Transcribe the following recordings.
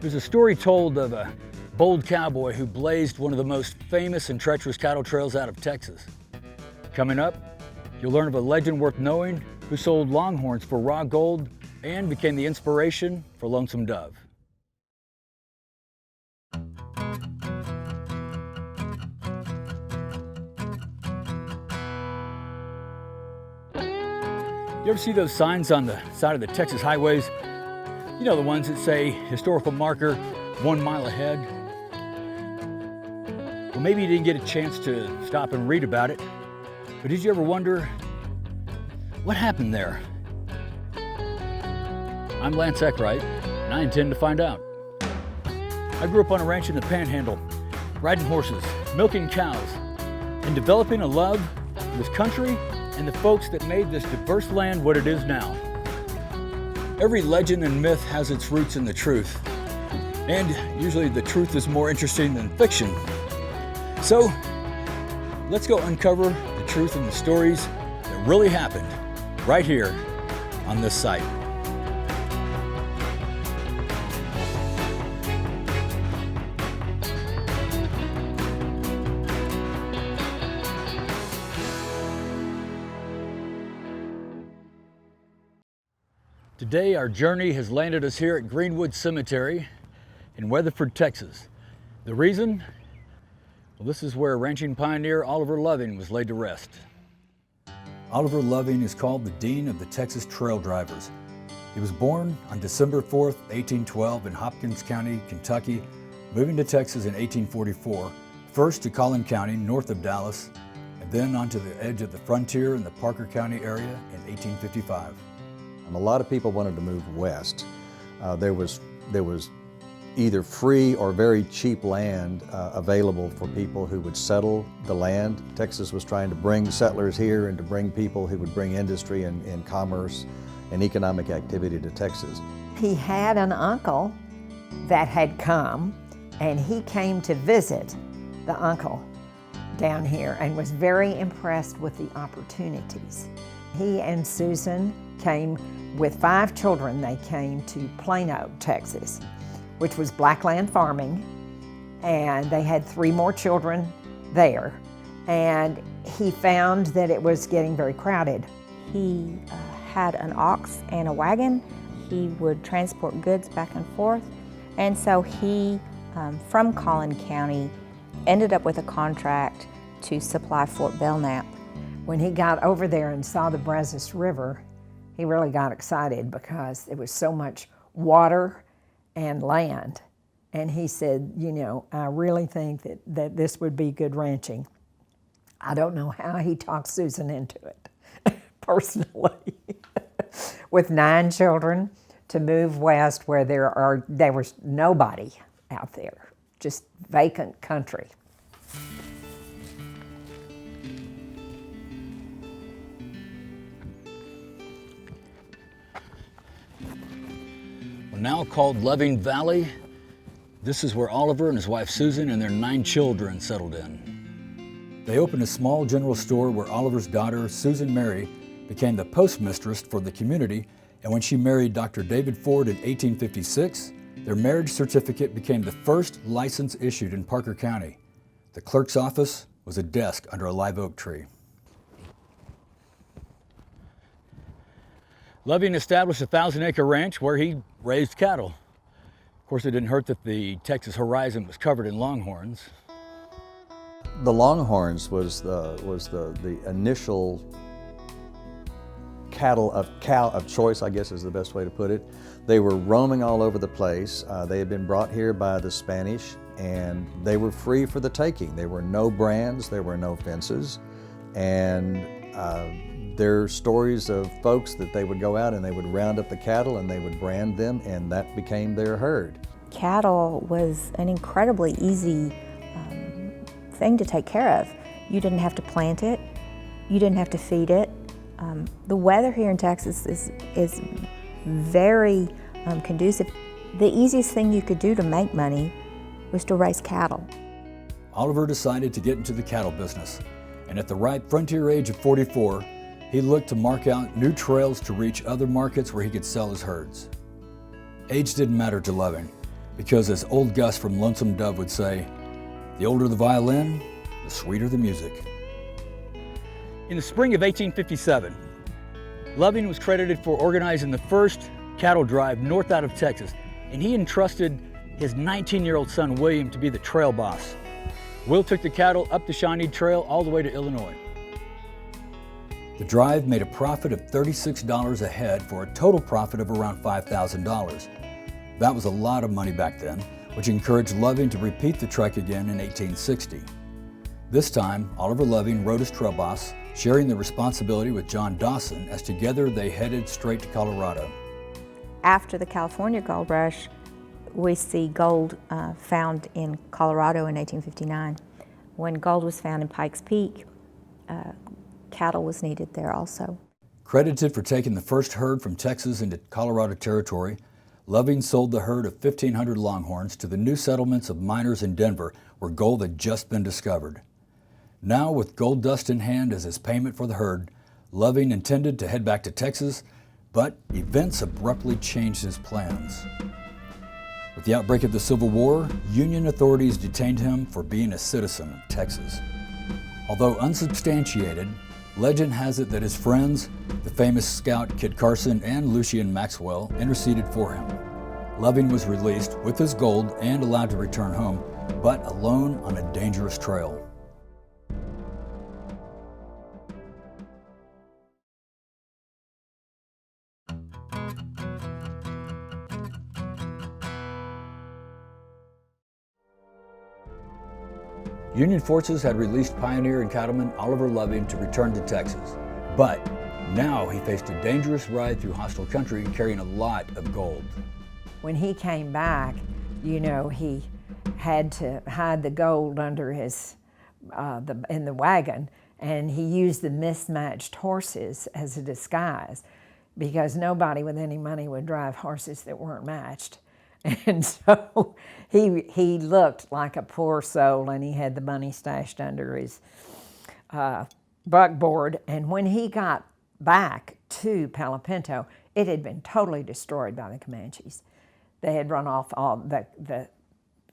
There's a story told of a bold cowboy who blazed one of the most famous and treacherous cattle trails out of Texas. Coming up, you'll learn of a legend worth knowing who sold longhorns for raw gold and became the inspiration for Lonesome Dove. You ever see those signs on the side of the Texas highways? You know, the ones that say historical marker 1 mile ahead. Well, maybe you didn't get a chance to stop and read about it, but did you ever wonder what happened there? I'm Lance Eckwright, and I intend to find out. I grew up on a ranch in the Panhandle, riding horses, milking cows, and developing a love for this country and the folks that made this diverse land what it is now. Every legend and myth has its roots in the truth, and usually the truth is more interesting than fiction. So, let's go uncover the truth and the stories that really happened right here on this site. Today, our journey has landed us here at Greenwood Cemetery in Weatherford, Texas. The reason? Well, this is where ranching pioneer Oliver Loving was laid to rest. Oliver Loving is called the Dean of the Texas Trail Drivers. He was born on December 4th, 1812 in Hopkins County, Kentucky, moving to Texas in 1844, first to Collin County, north of Dallas, and then onto the edge of the frontier in the Parker County area in 1855. A lot of people wanted to move west. There was either free or very cheap land available for people who would settle the land. Texas was trying to bring settlers here and to bring people who would bring industry and commerce and economic activity to Texas. He had an uncle that had come, and he came to visit the uncle down here and was very impressed with the opportunities. He and Susan came with 5 children. They came to Plano, Texas, which was blackland farming, and they had 3 more children there. And he found that it was getting very crowded. He had an ox and a wagon. He would transport goods back and forth. And so he, from Collin County, ended up with a contract to supply Fort Belknap. When he got over there and saw the Brazos River, he really got excited because there was so much water and land. And he said, you know, I really think that this would be good ranching. I don't know how he talked Susan into it, personally. With 9 children, to move west where there was nobody out there, just vacant country. Now called Loving Valley, this is where Oliver and his wife Susan and their 9 children settled in. They opened a small general store where Oliver's daughter, Susan Mary, became the postmistress for the community, and when she married Dr. David Ford in 1856, their marriage certificate became the first license issued in Parker County. The clerk's office was a desk under a live oak tree. Loving established a 1,000-acre ranch where he raised cattle. Of course, it didn't hurt that the Texas horizon was covered in longhorns. The longhorns was the initial cow of choice, I guess is the best way to put it. They were roaming all over the place. They had been brought here by the Spanish, and they were free for the taking. There were no brands, there were no fences, and there are stories of folks that they would go out and they would round up the cattle and they would brand them, and that became their herd. Cattle was an incredibly easy thing to take care of. You didn't have to plant it, you didn't have to feed it. The weather here in Texas is very conducive. The easiest thing you could do to make money was to raise cattle. Oliver decided to get into the cattle business, and at the ripe frontier age of 44, he looked to mark out new trails to reach other markets where he could sell his herds. Age didn't matter to Loving, because as old Gus from Lonesome Dove would say, the older the violin, the sweeter the music. In the spring of 1857, Loving was credited for organizing the first cattle drive north out of Texas, and he entrusted his 19-year-old son William to be the trail boss. Will took the cattle up the Shawnee Trail all the way to Illinois. The drive made a profit of $36 a head for a total profit of around $5,000. That was a lot of money back then, which encouraged Loving to repeat the trek again in 1860. This time, Oliver Loving rode as trail boss, sharing the responsibility with John Dawson, as together they headed straight to Colorado. After the California gold rush, we see gold found in Colorado in 1859. When gold was found in Pikes Peak, cattle was needed there also. Credited for taking the first herd from Texas into Colorado territory, Loving sold the herd of 1,500 longhorns to the new settlements of miners in Denver, where gold had just been discovered. Now, with gold dust in hand as his payment for the herd, Loving intended to head back to Texas, but events abruptly changed his plans. With the outbreak of the Civil War, Union authorities detained him for being a citizen of Texas. Although unsubstantiated, legend has it that his friends, the famous scout Kit Carson and Lucien Maxwell, interceded for him. Loving was released with his gold and allowed to return home, but alone on a dangerous trail. Union forces had released pioneer and cattleman Oliver Loving to return to Texas, but now he faced a dangerous ride through hostile country carrying a lot of gold. When he came back, you know, he had to hide the gold under his, in the wagon, and he used the mismatched horses as a disguise because nobody with any money would drive horses that weren't matched. And so he looked like a poor soul, and he had the money stashed under his buckboard. And when he got back to Palo Pinto, it had been totally destroyed by the Comanches. They had run off all the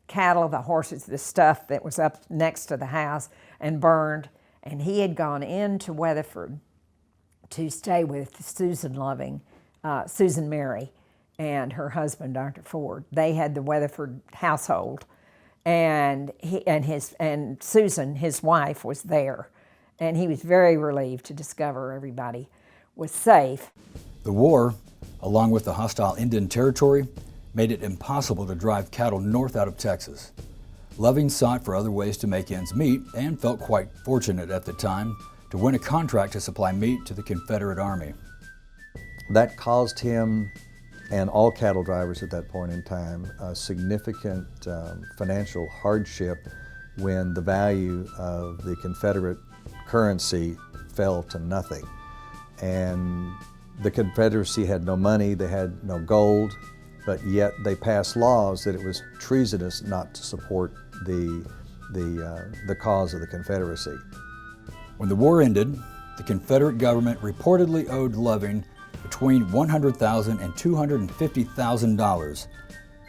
cattle, the horses, the stuff that was up next to the house, and burned. And he had gone into Weatherford to stay with Susan Mary, and her husband, Dr. Ford. They had the Weatherford household, and Susan, his wife, was there, and he was very relieved to discover everybody was safe. The war, along with the hostile Indian Territory, made it impossible to drive cattle north out of Texas. Loving sought for other ways to make ends meet and felt quite fortunate at the time to win a contract to supply meat to the Confederate Army. That caused him and all cattle drivers at that point in time a significant financial hardship when the value of the Confederate currency fell to nothing. And the Confederacy had no money, they had no gold, but yet they passed laws that it was treasonous not to support the cause of the Confederacy. When the war ended, the Confederate government reportedly owed Loving between $100,000 and $250,000,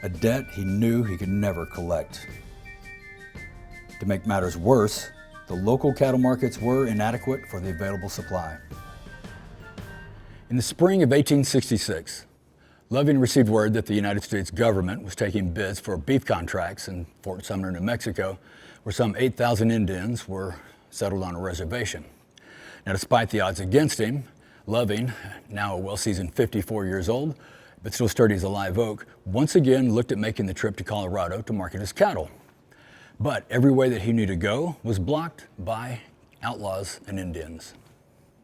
a debt he knew he could never collect. To make matters worse, the local cattle markets were inadequate for the available supply. In the spring of 1866, Loving received word that the United States government was taking bids for beef contracts in Fort Sumner, New Mexico, where some 8,000 Indians were settled on a reservation. Now, despite the odds against him, Loving, now a well-seasoned 54 years old, but still sturdy as a live oak, once again looked at making the trip to Colorado to market his cattle. But every way that he knew to go was blocked by outlaws and Indians.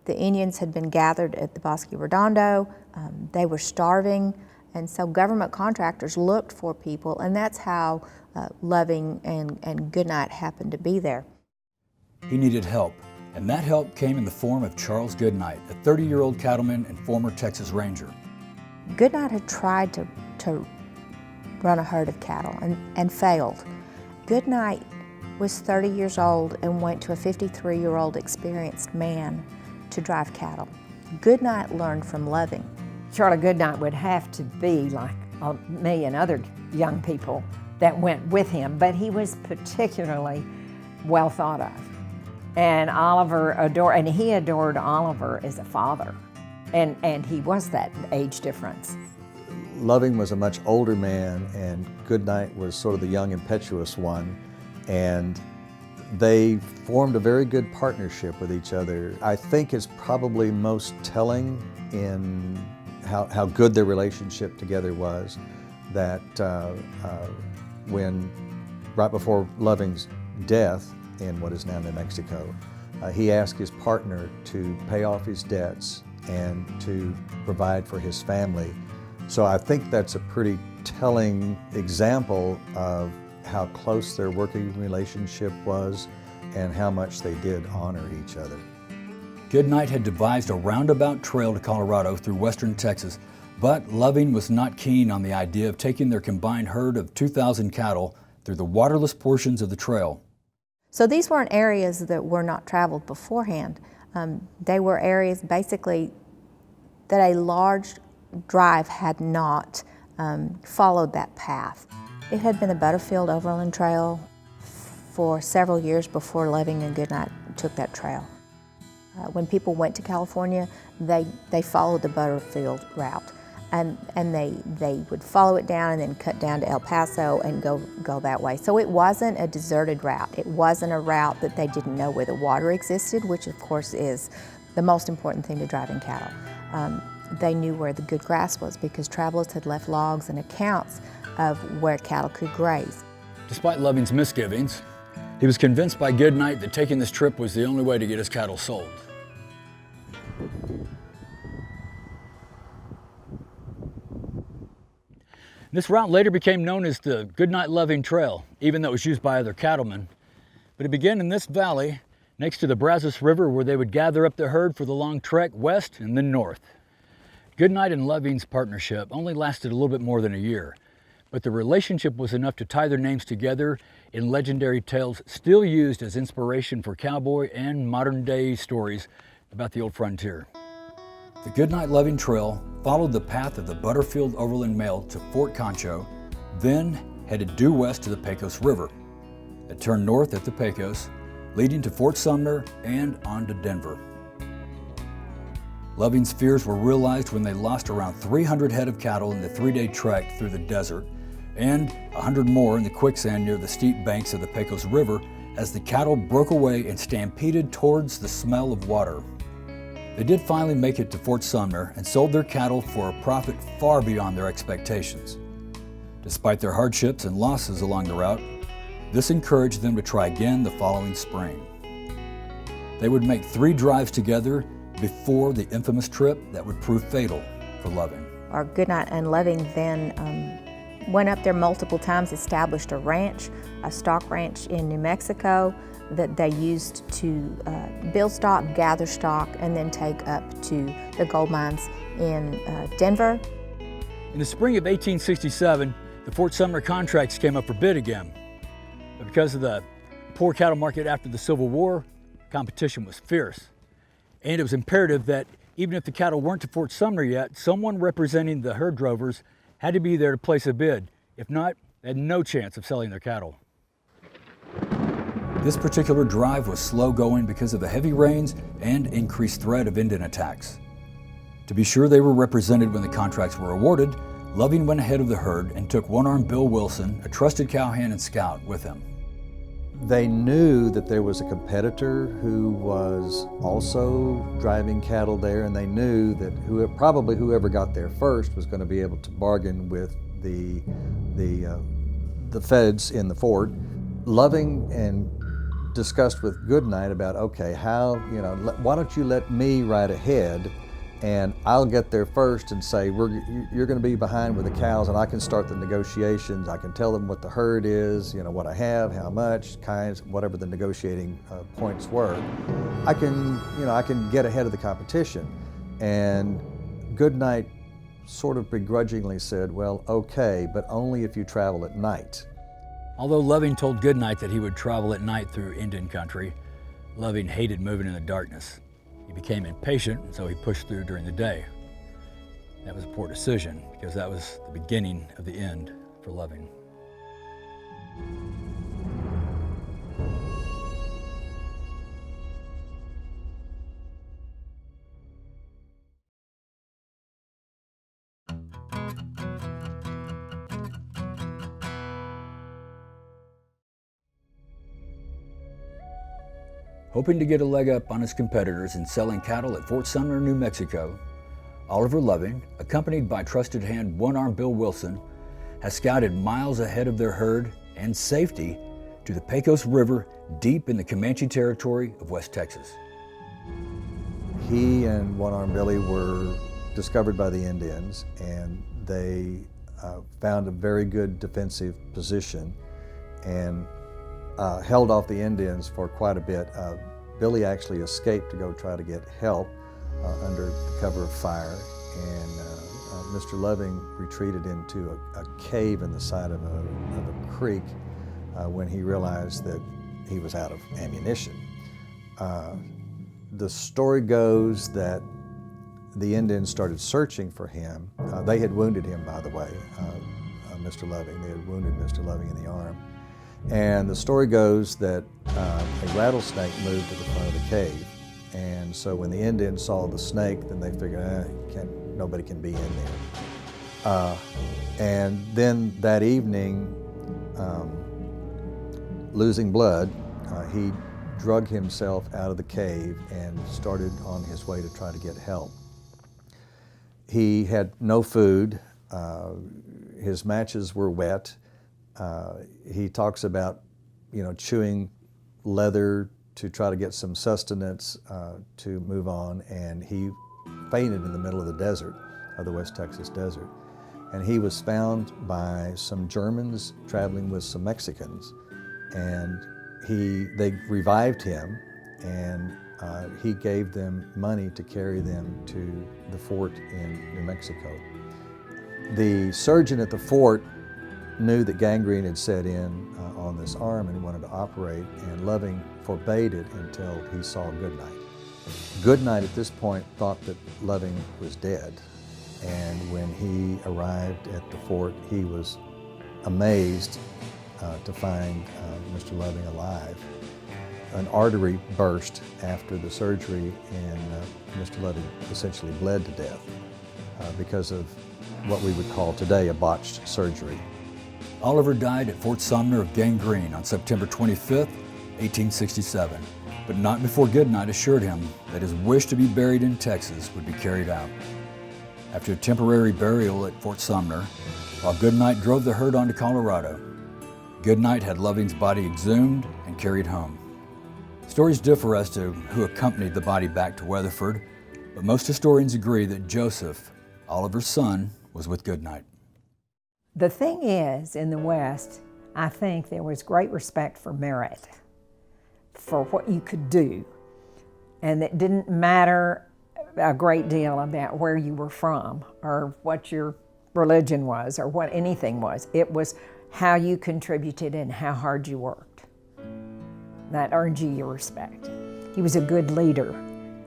The Indians had been gathered at the Bosque Redondo. They were starving, and so government contractors looked for people, and that's how Loving and Goodnight happened to be there. He needed help, and that help came in the form of Charles Goodnight, a 30-year-old cattleman and former Texas Ranger. Goodnight had tried to run a herd of cattle and failed. Goodnight was 30 years old and went to a 53-year-old experienced man to drive cattle. Goodnight learned from Loving. Charlie Goodnight would have to be like a million other young people that went with him, but he was particularly well thought of. And he adored Oliver as a father. And he was that age difference. Loving was a much older man, and Goodnight was sort of the young, impetuous one. And they formed a very good partnership with each other. I think it's probably most telling in how good their relationship together was, that when, right before Loving's death in what is now New Mexico, he asked his partner to pay off his debts and to provide for his family. So I think that's a pretty telling example of how close their working relationship was and how much they did honor each other. Goodnight had devised a roundabout trail to Colorado through western Texas, but Loving was not keen on the idea of taking their combined herd of 2,000 cattle through the waterless portions of the trail. So these weren't areas that were not traveled beforehand. They were areas basically that a large drive had not followed that path. It had been a Butterfield Overland Trail for several years before Loving and Goodnight took that trail. When people went to California, they followed the Butterfield route, and they would follow it down and then cut down to El Paso and go that way. So it wasn't a deserted route. It wasn't a route that they didn't know where the water existed, which of course is the most important thing to driving cattle. They knew where the good grass was because travelers had left logs and accounts of where cattle could graze. Despite Loving's misgivings, he was convinced by Goodnight that taking this trip was the only way to get his cattle sold. This route later became known as the Goodnight-Loving Trail, even though it was used by other cattlemen. But it began in this valley, next to the Brazos River, where they would gather up the herd for the long trek west and then north. Goodnight and Loving's partnership only lasted a little bit more than a year, but the relationship was enough to tie their names together in legendary tales still used as inspiration for cowboy and modern-day stories about the old frontier. The Goodnight-Loving Trail followed the path of the Butterfield Overland Mail to Fort Concho, then headed due west to the Pecos River. It turned north at the Pecos, leading to Fort Sumner and on to Denver. Loving's fears were realized when they lost around 300 head of cattle in the 3-day trek through the desert, and 100 more in the quicksand near the steep banks of the Pecos River as the cattle broke away and stampeded towards the smell of water. They did finally make it to Fort Sumner and sold their cattle for a profit far beyond their expectations. Despite their hardships and losses along the route, this encouraged them to try again the following spring. They would make 3 drives together before the infamous trip that would prove fatal for Loving. Our Goodnight and Loving then went up there multiple times, established a ranch, a stock ranch in New Mexico that they used to build stock, gather stock, and then take up to the gold mines in Denver. In the spring of 1867, the Fort Sumner contracts came up for bid again. But because of the poor cattle market after the Civil War, competition was fierce. And it was imperative that even if the cattle weren't to Fort Sumner yet, someone representing the herd drovers had to be there to place a bid. If not, they had no chance of selling their cattle. This particular drive was slow going because of the heavy rains and increased threat of Indian attacks. To be sure they were represented when the contracts were awarded, Loving went ahead of the herd and took one-armed Bill Wilson, a trusted cowhand and scout, with him. They knew that there was a competitor who was also driving cattle there, and they knew that whoever got there first was going to be able to bargain with the feds in the fort. Loving and discussed with Goodnight about, okay, why don't you let me ride ahead and I'll get there first and say, you're going to be behind with the cows, and I can start the negotiations. I can tell them what the herd is, what I have, how much, kinds, whatever the negotiating points were. I can get ahead of the competition. And Goodnight sort of begrudgingly said, well, okay, but only if you travel at night. Although Loving told Goodnight that he would travel at night through Indian country, Loving hated moving in the darkness. He became impatient, so he pushed through during the day. That was a poor decision because that was the beginning of the end for Loving. Hoping to get a leg up on his competitors in selling cattle at Fort Sumner, New Mexico, Oliver Loving, accompanied by trusted hand one-arm Bill Wilson, has scouted miles ahead of their herd and safety to the Pecos River deep in the Comanche territory of West Texas. He and one-arm Billy were discovered by the Indians, and they found a very good defensive position and held off the Indians for quite a bit. Billy actually escaped to go try to get help under the cover of fire, and Mr. Loving retreated into a cave in the side of a creek when he realized that he was out of ammunition. The story goes that the Indians started searching for him. They had wounded him, by the way, Mr. Loving. They had wounded Mr. Loving in the arm. And the story goes that a rattlesnake moved to the front of the cave. And so when the Indians saw the snake, then they figured, nobody can be in there. And then that evening, losing blood, he drug himself out of the cave and started on his way to try to get help. He had no food. His matches were wet. He talks about, chewing leather to try to get some sustenance to move on, and he fainted in the middle of the desert, of the West Texas desert. And he was found by some Germans traveling with some Mexicans, and they revived him, and he gave them money to carry them to the fort in New Mexico. The surgeon at the fort knew that gangrene had set in on this arm and wanted to operate, and Loving forbade it until he saw Goodnight. Goodnight at this point thought that Loving was dead, and when he arrived at the fort, he was amazed to find Mr. Loving alive. An artery burst after the surgery, and Mr. Loving essentially bled to death because of what we would call today a botched surgery. Oliver died at Fort Sumner of gangrene on September 25, 1867, but not before Goodnight assured him that his wish to be buried in Texas would be carried out. After a temporary burial at Fort Sumner, while Goodnight drove the herd on to Colorado, Goodnight had Loving's body exhumed and carried home. Stories differ as to who accompanied the body back to Weatherford, but most historians agree that Joseph, Oliver's son, was with Goodnight. The thing is, in the West, I think there was great respect for merit, for what you could do. And it didn't matter a great deal about where you were from or what your religion was or what anything was. It was how you contributed and how hard you worked. That earned you your respect. He was a good leader.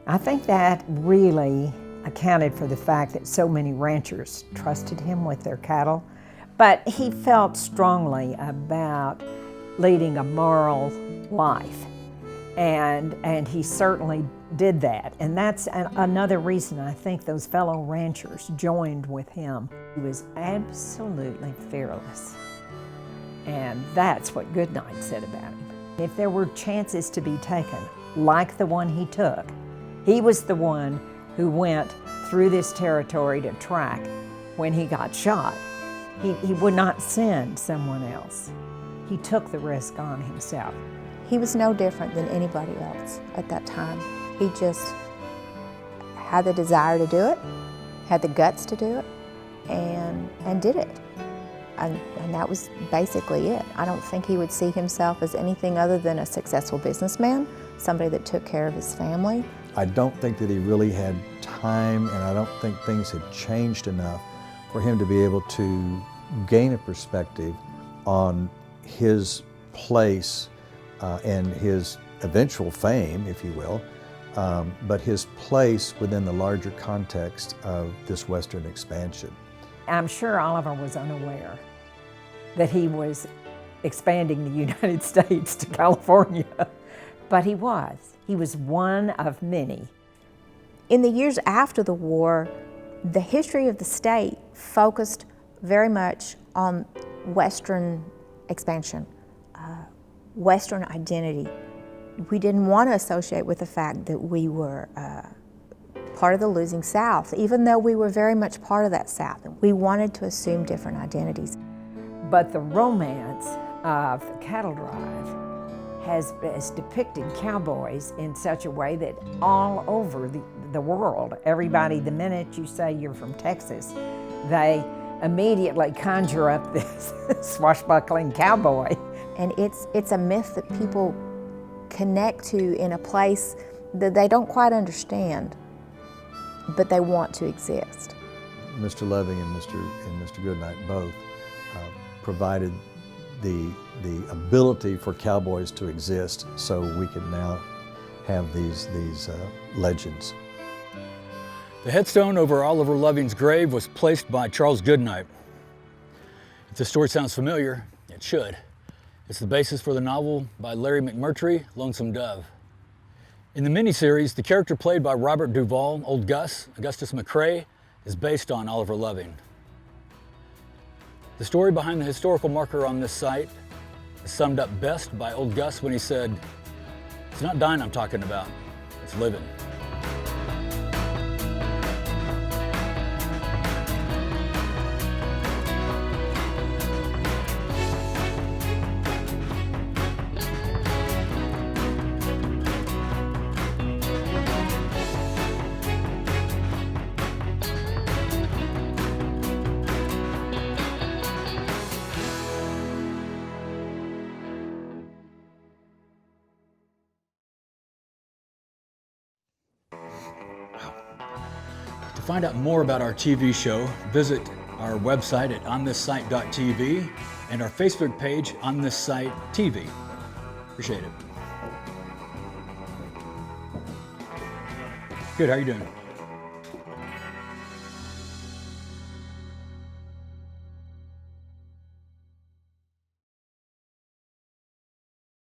I think that really accounted for the fact that so many ranchers trusted him with their cattle. But he felt strongly about leading a moral life, and he certainly did that. And that's another reason I think those fellow ranchers joined with him. He was absolutely fearless, and that's what Goodnight said about him. If there were chances to be taken, like the one he took, he was the one who went through this territory to track when he got shot. He would not send someone else. He took the risk on himself. He was no different than anybody else at that time. He just had the desire to do it, had the guts to do it, and did it. And that was basically it. I don't think he would see himself as anything other than a successful businessman, somebody that took care of his family. I don't think that he really had time, and I don't think things had changed enough for him to be able to gain a perspective on his place and his eventual fame, if you will, but his place within the larger context of this Western expansion. I'm sure Oliver was unaware that he was expanding the United States to California, but he was. He was one of many. In the years after the war, the history of the state focused very much on Western expansion, Western identity. We didn't want to associate with the fact that we were part of the losing South, even though we were very much part of that South. We wanted to assume different identities. But the romance of Cattle Drive has depicted cowboys in such a way that all over the world, everybody, the minute you say you're from Texas, they immediately conjure up this swashbuckling cowboy. And it's a myth that people connect to in a place that they don't quite understand, but they want to exist. Mr. Loving and Mr. Goodnight both provided the ability for cowboys to exist, so we can now have these legends. The headstone over Oliver Loving's grave was placed by Charles Goodnight. If the story sounds familiar, it should. It's the basis for the novel by Larry McMurtry, Lonesome Dove. In the miniseries, the character played by Robert Duvall, Old Gus, Augustus McCrae, is based on Oliver Loving. The story behind the historical marker on this site is summed up best by Old Gus when he said, "It's not dying I'm talking about, it's living." To find out more about our TV show, visit our website at onthisite.tv and our Facebook page, On This Site TV. Appreciate it. Good, how are you doing?